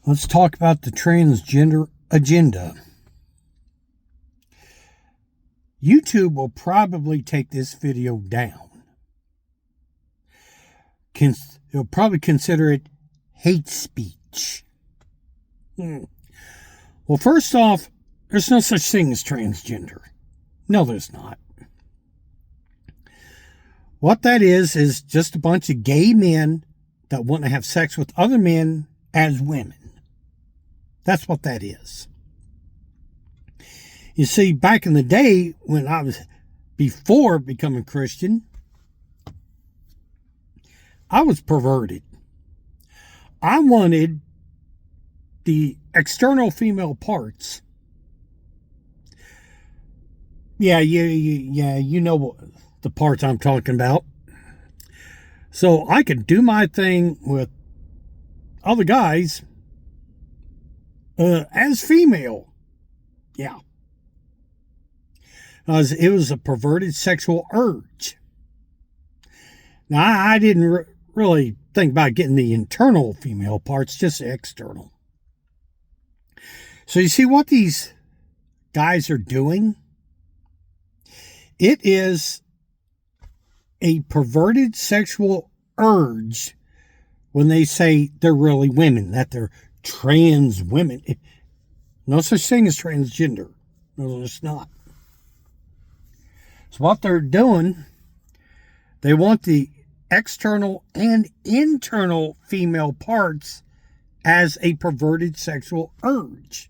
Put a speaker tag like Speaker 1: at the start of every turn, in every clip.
Speaker 1: Let's talk about the transgender agenda. YouTube will probably take this video down. They'll probably consider it hate speech. Well, first off, there's no such thing as transgender. No, there's not. What that is just a bunch of gay men that want to have sex with other men as women. That's what that is. You see, back in the day when before becoming Christian, I was perverted. I wanted the external female parts. Yeah, you know the parts I'm talking about. So I could do my thing with other guys as female. Yeah. It was a perverted sexual urge. Now, I didn't really think about getting the internal female parts, just the external. So you see what these guys are doing? It is a perverted sexual urge when they say they're really women, that they're trans women. No such thing as transgender. No, it's not. So what they're doing, they want the external and internal female parts as a perverted sexual urge.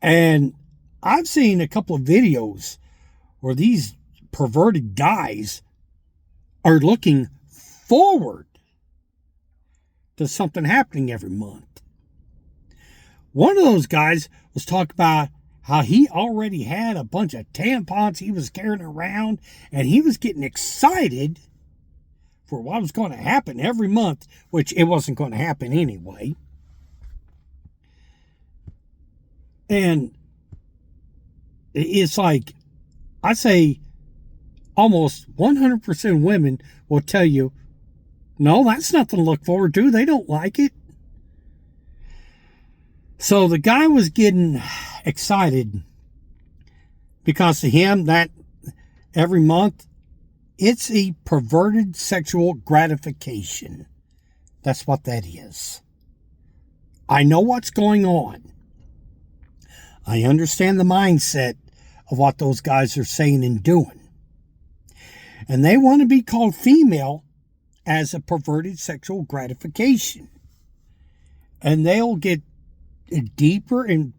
Speaker 1: And I've seen a couple of videos where these perverted guys are looking forward to something happening every month. One of those guys was talking about how he already had a bunch of tampons he was carrying around, and he was getting excited for what was going to happen every month, which it wasn't going to happen anyway. And it's like, I say almost 100% women will tell you, no, that's nothing to look forward to. They don't like it. So the guy was getting excited because to him that every month it's a perverted sexual gratification. That's what that is. I know what's going on. I understand the mindset of what those guys are saying and doing. And they want to be called female as a perverted sexual gratification. And they'll get deeper and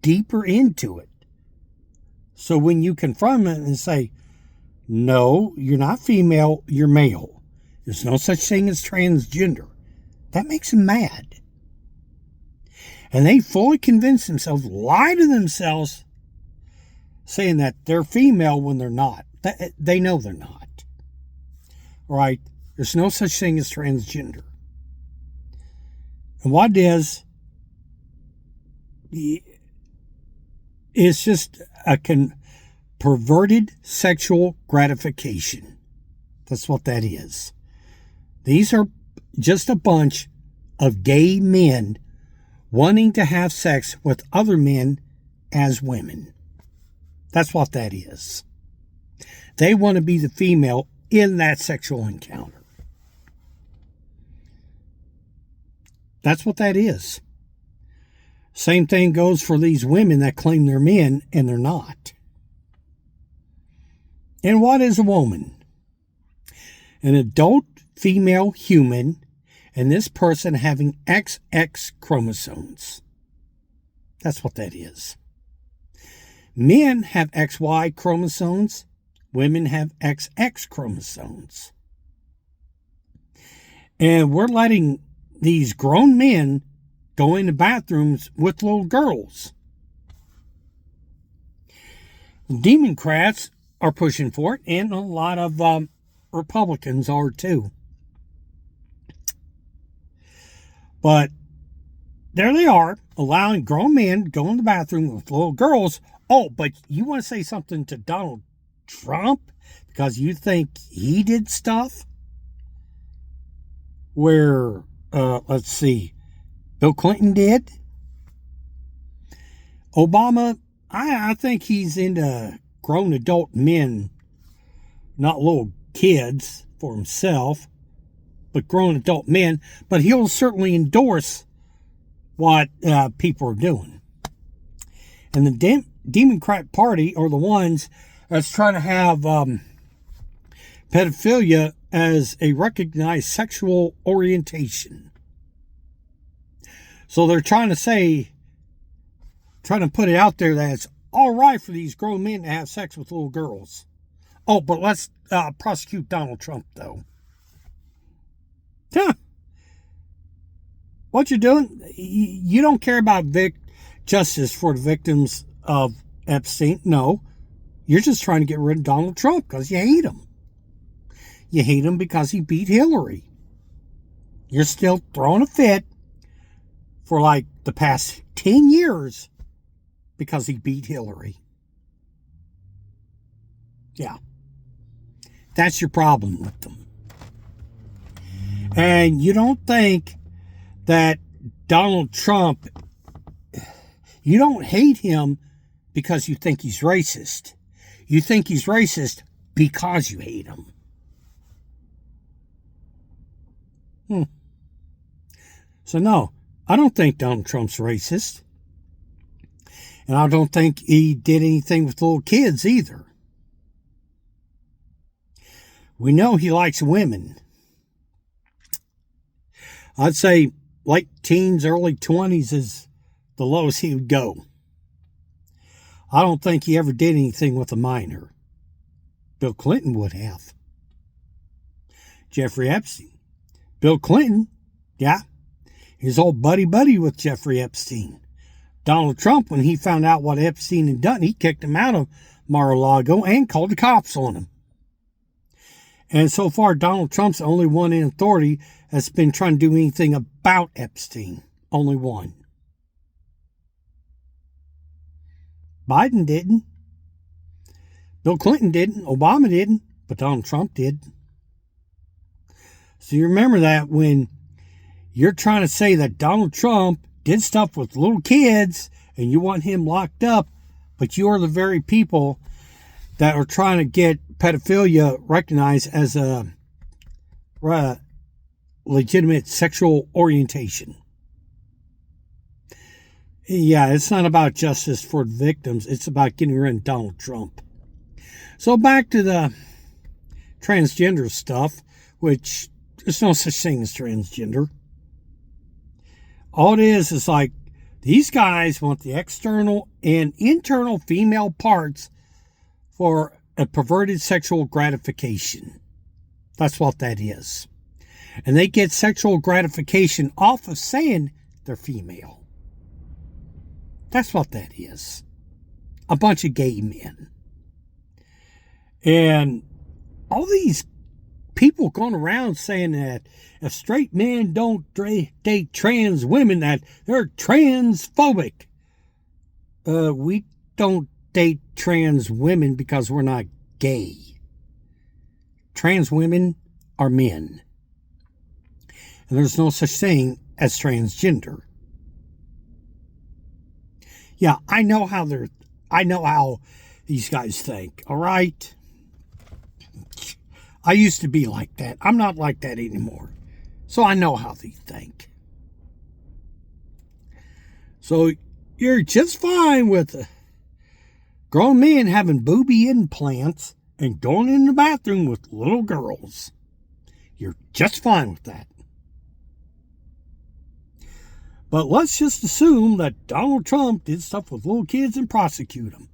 Speaker 1: deeper into it. So when you confront them and say, no, you're not female, you're male. There's no such thing as transgender. That makes them mad. And they fully convince themselves, lie to themselves, saying that they're female when they're not. They know they're not. Right? There's no such thing as transgender. And what it is, it's just a perverted sexual gratification. That's what that is. These are just a bunch of gay men wanting to have sex with other men as women. That's what that is. They want to be the female in that sexual encounter. That's what that is. Same thing goes for these women that claim they're men and they're not. And what is a woman? An adult female human, and this person having XX chromosomes. That's what that is. Men have XY chromosomes. Women have XX chromosomes. And we're letting these grown men go into bathrooms with little girls. Democrats are pushing for it, and a lot of Republicans are too. But there they are, allowing grown men to go in the bathroom with little girls. Oh, but you want to say something to Donald Trump because you think he did stuff where, let's see, Bill Clinton did. Obama, I think he's into grown adult men, not little kids for himself, but grown adult men. But he'll certainly endorse what people are doing. And the Democrat Party are the ones that's trying to have pedophilia as a recognized sexual orientation. So they're trying to put it out there that it's all right for these grown men to have sex with little girls. Oh, but let's prosecute Donald Trump, though. Huh. What you're doing, you don't care about justice for the victims of Epstein. No, you're just trying to get rid of Donald Trump because you hate him. You hate him because he beat Hillary. You're still throwing a fit for like the past 10 years because he beat Hillary. Yeah. That's your problem with them. And you don't think that Donald Trump, you don't hate him because you think he's racist. You think he's racist because you hate him. So no, I don't think Donald Trump's racist. And I don't think he did anything with little kids either. We know he likes women. I'd say late teens, early 20s is the lowest he would go. I don't think he ever did anything with a minor. Bill Clinton would have. Jeffrey Epstein. Bill Clinton, yeah, he's old buddy with Jeffrey Epstein. Donald Trump, when he found out what Epstein had done, he kicked him out of Mar-a-Lago and called the cops on him. And so far, Donald Trump's the only one in authority that's been trying to do anything about Epstein. Only one. Biden didn't. Bill Clinton didn't. Obama didn't. But Donald Trump did. So you remember that when you're trying to say that Donald Trump did stuff with little kids and you want him locked up, but you are the very people that are trying to get pedophilia recognized as a legitimate sexual orientation. Yeah, it's not about justice for the victims. It's about getting rid of Donald Trump. So back to the transgender stuff, which there's no such thing as transgender. All it is like these guys want the external and internal female parts for a perverted sexual gratification. That's what that is. And they get sexual gratification off of saying they're female. That's what that is. A bunch of gay men. And all these people going around saying that if straight men don't date trans women, that they're transphobic. We don't date trans women because we're not gay. Trans women are men. And there's no such thing as transgender. Yeah, I know how these guys think, all right? I used to be like that. I'm not like that anymore. So I know how they think. So you're just fine with grown men having booby implants and going in the bathroom with little girls. You're just fine with that. But let's just assume that Donald Trump did stuff with little kids and prosecute him.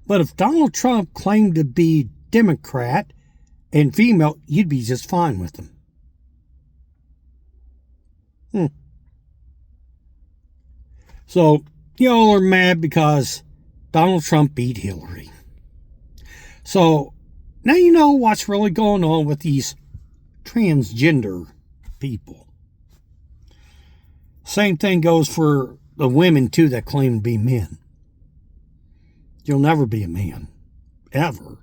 Speaker 1: But if Donald Trump claimed to be Democrat and female, you'd be just fine with him. So, y'all are mad because Donald Trump beat Hillary. So, now you know what's really going on with these transgender people. Same thing goes for the women, too, that claim to be men. You'll never be a man. Ever.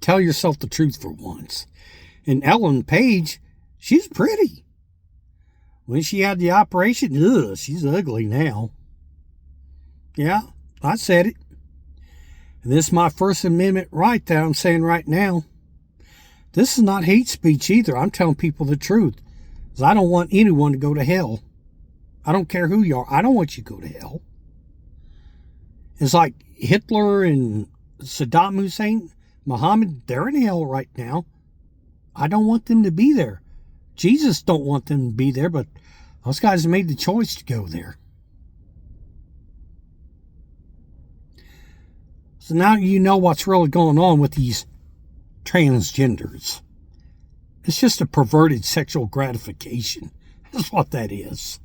Speaker 1: Tell yourself the truth for once. And Ellen Page, she's pretty. When she had the operation, ugh, she's ugly now. Yeah, I said it. And this is my First Amendment right that I'm saying right now. This is not hate speech either. I'm telling people the truth. Because I don't want anyone to go to hell. I don't care who you are. I don't want you to go to hell. It's like Hitler and Saddam Hussein, Muhammad, they're in hell right now. I don't want them to be there. Jesus don't want them to be there, but those guys made the choice to go there. So now you know what's really going on with these transgenders. It's just a perverted sexual gratification. That's what that is.